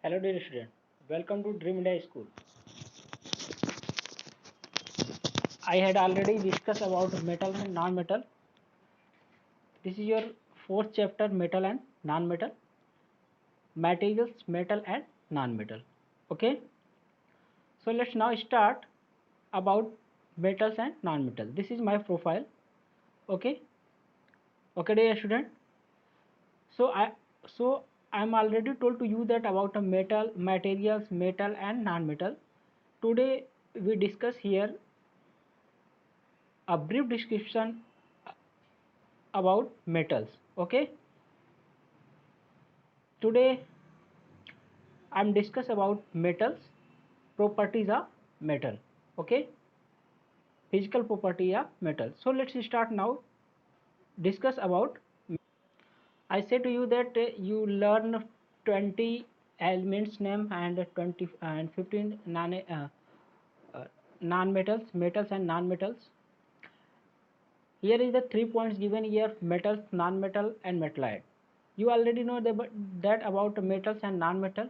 Hello dear student, welcome to Dream India School. I had already discussed about metal and non-metal. This is your fourth chapter, metal and non-metal, materials, metal and non-metal. Okay, so let's now start about metals and non-metal. This is my profile. Okay, okay dear student. So I'm already told to you that about a metal, materials, metal and non-metal. Today we discuss here a brief description about metals. Okay, today I'm discuss about metals, properties of metal. Okay, physical property of metal. So let's start now. Discuss about. I say to you that you learn 20 elements name and 20 and 15 non-metals, metals and non-metals. Here is the 3 points given here: metals, non-metal and metalloid. You already know that about metals and non-metal.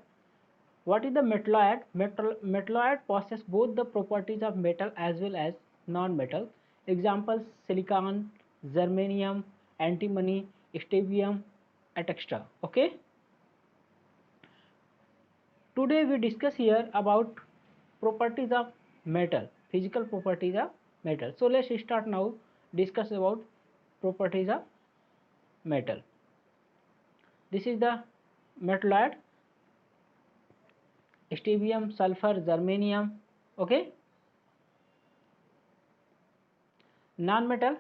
What is the metalloid? Metalloid possesses both the properties of metal as well as non-metal. Examples: silicon, germanium, antimony, strontium, etc. Okay. Today we discuss here about properties of metal, physical properties of metal. So let's start now. Discuss about properties of metal. This is the metalloid: strontium, sulfur, germanium. Okay. Non-metal.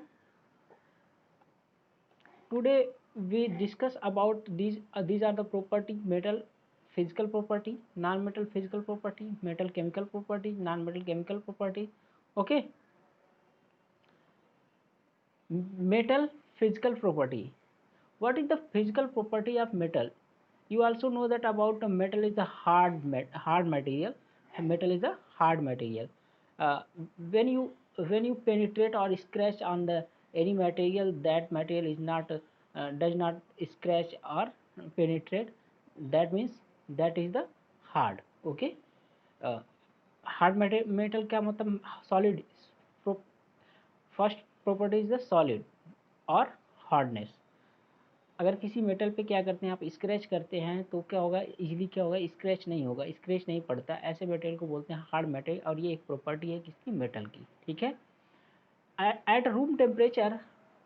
Today we discuss about these are the property: metal physical property, non-metal physical property, metal chemical property, non-metal chemical property. Okay. Metal physical property. What is the physical property of metal? You also know that about the metal is a hard material. Metal is a hard material. uh, when you penetrate or scratch on the any material, that material is not does not scratch or penetrate. That means that is the hard. Okay. uh, hard metal क्या मतलब solid. First property is the solid और hardness. अगर किसी metal पे क्या करते हैं, आप स्क्रैच करते हैं तो क्या होगा, इजीली क्या होगा, स्क्रैच नहीं होगा, स्क्रैच नहीं पड़ता. ऐसे मेटेरियल को बोलते हैं हार्ड मेटेरियल, और ये एक प्रॉपर्टी है किसकी, मेटल की. ठीक है. एट रूम टेम्परेचर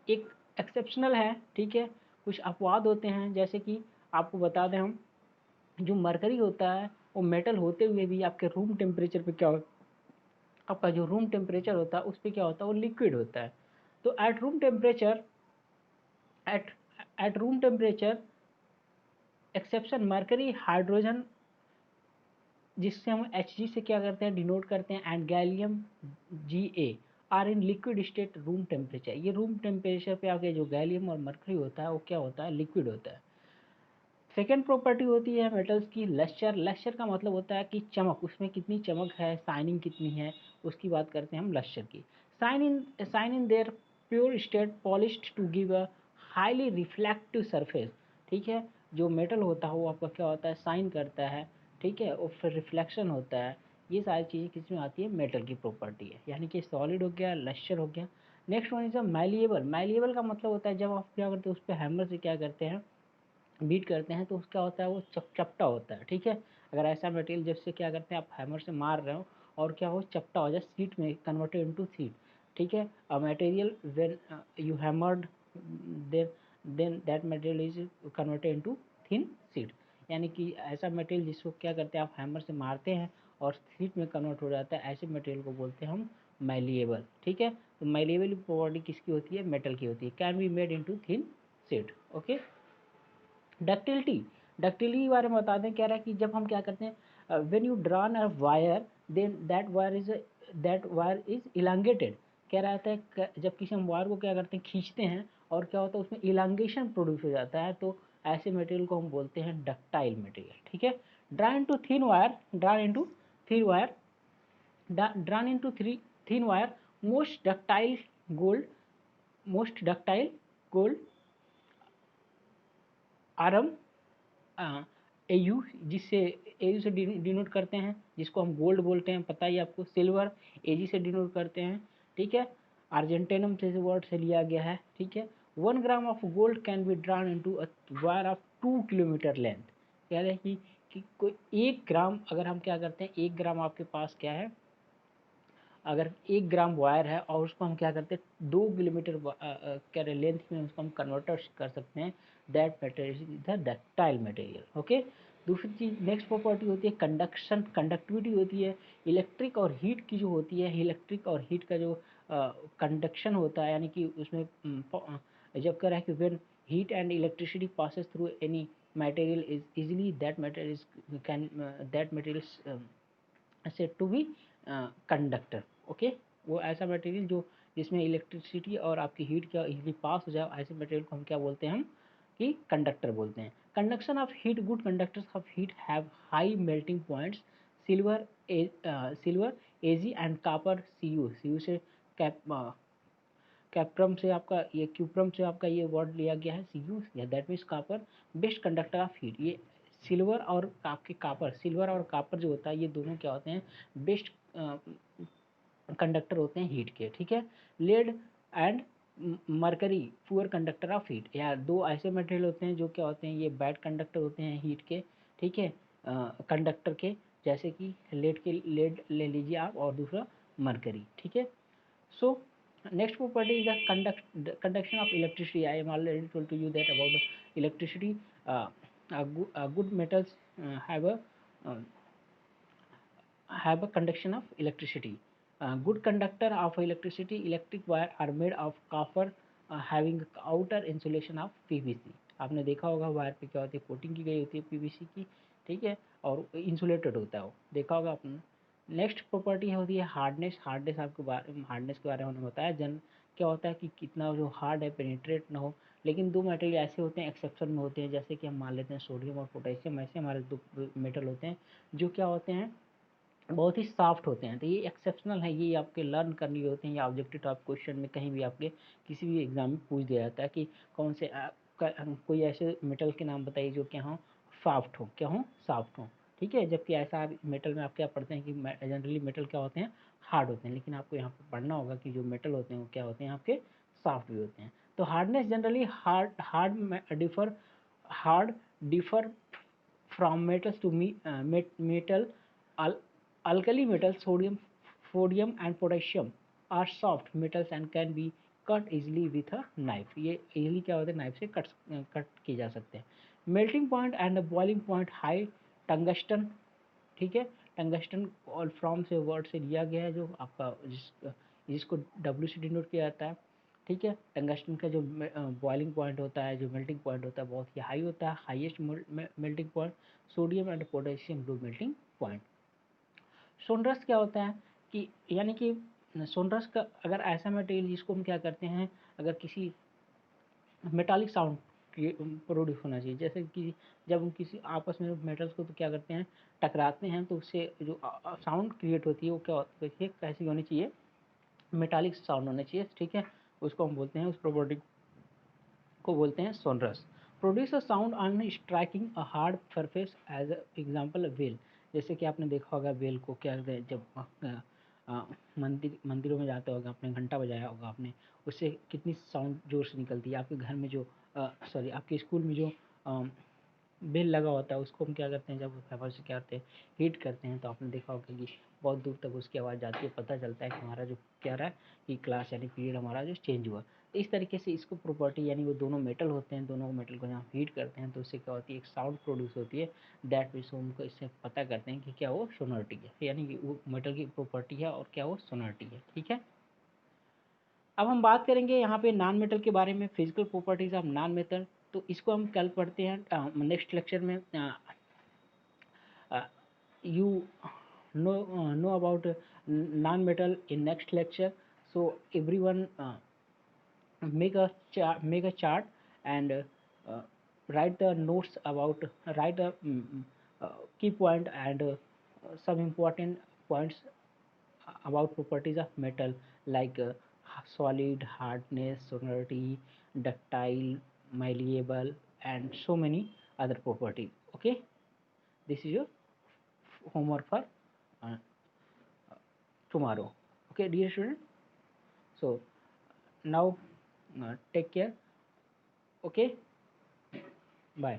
एक एक्सेप्शनल है. ठीक है. कुछ अपवाद होते हैं, जैसे कि आपको बता दें हम, जो मरकरी होता है वो मेटल होते हुए भी आपके रूम टेम्परेचर पे क्या होता है, आपका जो रूम टेम्परेचर होता है उस पर क्या होता है, वो लिक्विड होता है. तो at room temperature at at room temperature exception mercury, hydrogen जिससे हम एच जी से क्या करते हैं, डिनोट करते हैं, and gallium G A are in liquid state room temperature. ये रूम टेम्परेचर पे आके जो गैलियम और मरकरी होता है वो क्या होता है, लिक्विड होता है. सेकेंड प्रॉपर्टी होती है मेटल्स की लस्चर. लस्चर का मतलब होता है कि चमक, उसमें कितनी चमक है, शाइनिंग कितनी है, उसकी बात करते हैं हम लस्चर की. Shine in their pure state polished to give a highly reflective surface. ठीक है. जो मेटल होता है वो आपका क्या होता है, शाइन करता है. ठीक है. और फिर रिफ्लेक्शन होता है. ये सारी चीज़ें किस में आती है, मेटल की प्रॉपर्टी है. यानी कि सॉलिड हो गया, लस्चर हो गया. Next one is a malleable. Malleable का मतलब होता है जब आप क्या करते हैं, उस पर हैमर से क्या करते हैं, बीट करते हैं तो उसका होता है वो चपटा होता है. ठीक है. अगर ऐसा मटेरियल जैसे क्या करते हैं, आप हैमर से मार रहे हो और क्या हो, चपटा हो जाए, सीट में कन्वर्टेड इनटू सीट. ठीक है. A material when you hammered then that material is converted into thin sheet. यानी कि ऐसा मटेरियल जिसको क्या करते हैं, आप हैमर से मारते हैं और सीट में कन्वर्ट हो जाता है, ऐसे मटेरियल को बोलते हैं हम मैलिएबल. ठीक है. तो मैलिएबल बॉडी किसकी होती है, मेटल की होती है. Can be made into thin seat. Okay. Ductility. Ductility के बारे में बता दें, कह रहा है कि जब हम क्या करते हैं, when you drawn a wire then that wire is elongated. कह रहा है जब किसी हम वायर को क्या करते हैं, खींचते हैं और क्या होता है, उसमें इलांगेशन प्रोड्यूस हो जाता है, तो ऐसे मटेरियल को हम बोलते हैं डक्टाइल मटेरियल. ठीक है. Drawn into thin wire, drawn into thin wire, drawn into thin wire, most ductile gold, most ductile gold, aurum, AU, जिससे एयू से डिनोट करते हैं, जिसको हम गोल्ड बोलते हैं, पता ही आपको। सिल्वर एजी से डिनोट करते हैं, ठीक है। अर्जेंटेनम से वर्ड से लिया गया है, ठीक है। 1 gram of gold can be drawn into a wire of 2 kilometre length. कह रहे हैं कि कोई 1 ग्राम, अगर हम क्या करते हैं, 1 ग्राम आपके पास क्या है, अगर 1 ग्राम वायर है और उसको हम क्या करते हैं 2 किलोमीटर क्या लेंथ में उसको हम कन्वर्टर कर सकते हैं, that material is the ductile material, okay. दूसरी चीज नेक्स्ट प्रॉपर्टी होती है कंडक्शन, कंडक्टिविटी होती है। इलेक्ट्रिक और हीट की जो होती है, इलेक्ट्रिक और हीट का जो कंडक्शन होता है, यानी कि उसमें जब कह रहा है कि when heat and electricity passes through any material is easily, that material can that material said to be conductor, okay. वो ऐसा मटेरियल जो जिसमें इलेक्ट्रिसिटी और आपकी हीट का इजीली पास हो जाए, ऐसे मटेरियल को हम क्या बोलते हैं, हम कि कंडक्टर बोलते हैं। Conduction of heat, good conductors of heat have high melting points. Silver silver Ag and copper Cu, Cu से कैप कैप्रम से आपका ये क्यूप्रम से आपका ये वर्ड लिया गया है सीयू, या that means copper best conductor of heat. ये सिल्वर और आपके कॉपर, सिल्वर और कॉपर जो होता है, ये दोनों क्या होते हैं, बेस्ट कंडक्टर होते हैं हीट के, ठीक है। Lead and mercury poor conductor of heat, या दो ऐसे मटेरियल होते हैं जो क्या होते हैं, ये बैड कंडक्टर होते हैं हीट के, ठीक है, कंडक्टर के, जैसे कि लेड ले लीजिए आप, और दूसरा मरकरी, ठीक है। सो next property is the conduction of electricity. I am already told to you that about electricity. Good metals uh, have a conduction of electricity. Good conductor of electricity, electric wire are made of copper having outer insulation of PVC. आपने देखा होगा wire पे क्या होती है, coating की गई होती है पीवीसी की, ठीक है, और इंसुलेटेड होता है वो, देखा होगा आपने। नेक्स्ट प्रॉपर्टी होती है हार्डनेस। हार्डनेस आपको हार्डनेस के बारे में उन्होंने बताया, क्या होता है कि कितना जो हार्ड है, पेनिट्रेट ना हो। लेकिन दो मेटल ऐसे होते हैं एक्सेप्शन में होते हैं, जैसे कि हम मान लेते हैं सोडियम और पोटेशियम, ऐसे हमारे दो मेटल होते हैं जो क्या होते हैं, बहुत ही सॉफ्ट होते हैं। तो ये एक्सेप्शनल है, ये आपके लर्न करने होते हैं, या ऑब्जेक्टिव टाइप क्वेश्चन में कहीं भी आपके किसी भी एग्जाम में पूछ दिया जाता है कि कौन से कोई ऐसे मेटल के नाम बताइए जो क्या हो सॉफ्ट हो, क्या हो सॉफ्ट हो, ठीक है। जबकि ऐसा मेटल में आप क्या पढ़ते हैं कि जनरली मेटल क्या होते हैं, हार्ड होते हैं, लेकिन आपको यहाँ पर पढ़ना होगा कि जो मेटल होते हैं वो क्या होते हैं, आपके सॉफ्ट भी होते हैं। तो hardness generally hard differ from metals to metal. Alkali metals, sodium and potassium are soft metals and can be cut easily with a knife. ये easily क्या होता है, knife से कट किए जा सकते हैं। Melting point and boiling point high tungsten, ठीक है। टंगस्टन और फ्रॉम से वर्ड से लिया गया है, जो आपका जिसको डब्ल्यू से डिनोट किया जाता है, ठीक है। टंगस्टन का जो बॉइलिंग पॉइंट होता है, जो मेल्टिंग पॉइंट होता है, बहुत ही हाई होता है, highest melting point. Sodium and potassium low melting point. Sonorous क्या होता है कि, यानी कि सोनरस का अगर ऐसा मटेरियल जिसको हम क्या करते हैं, अगर किसी मेटालिक साउंड प्रोड्यूस होना चाहिए, जैसे कि जब हम किसी आपस में मेटल्स को तो क्या करते हैं, टकराते हैं, तो उससे जो साउंड क्रिएट होती है वो क्या होती है, कैसी होनी चाहिए, मेटालिक साउंड होना चाहिए, ठीक है। उसको हम बोलते हैं, उस प्रॉपर्टी को बोलते हैं sonorous. Produce a sound on striking a hard surface, as example bell. जैसे कि आपने देखा होगा वेल को क्या करते हैं, जब मंदिरों में जाते होगा, आपने घंटा बजाया होगा आपने, उससे कितनी साउंड जोर से निकलती है। आपके घर में जो सॉरी आपके स्कूल में जो बेल लगा होता है, उसको हम क्या करते हैं, जब पेपर से क्या करते हैं, हीट करते हैं, तो आपने देखा होगा कि बहुत दूर तक उसकी आवाज़ जाती है, पता चलता है कि हमारा जो क्या रहा है कि क्लास यानी पीरियड हमारा जो चेंज हुआ। तो इस तरीके से इसको प्रॉपर्टी, यानी वो दोनों मेटल होते हैं, दोनों मेटल को जहाँ हीट करते हैं तो उससे क्या होती है, एक साउंड प्रोड्यूस होती है, दैट मीन्स उनको इससे पता करते हैं कि क्या वो सोनोरिटी है, यानी कि वो मेटल की प्रॉपर्टी है और क्या वो सोनोरिटी है, ठीक है। अब हम बात करेंगे यहाँ पे नॉन मेटल के बारे में, physical properties of non metal. तो इसको हम कल पढ़ते हैं नेक्स्ट लेक्चर में। You know about non-metal in next lecture. So everyone make a chart and write the notes about, write a key point and some important points about properties of metal, like solid, hardness, sonority, ductile, malleable, and so many other properties, okay. This is your homework for uh, tomorrow. Okay, dear student. So now take care. Okay, bye.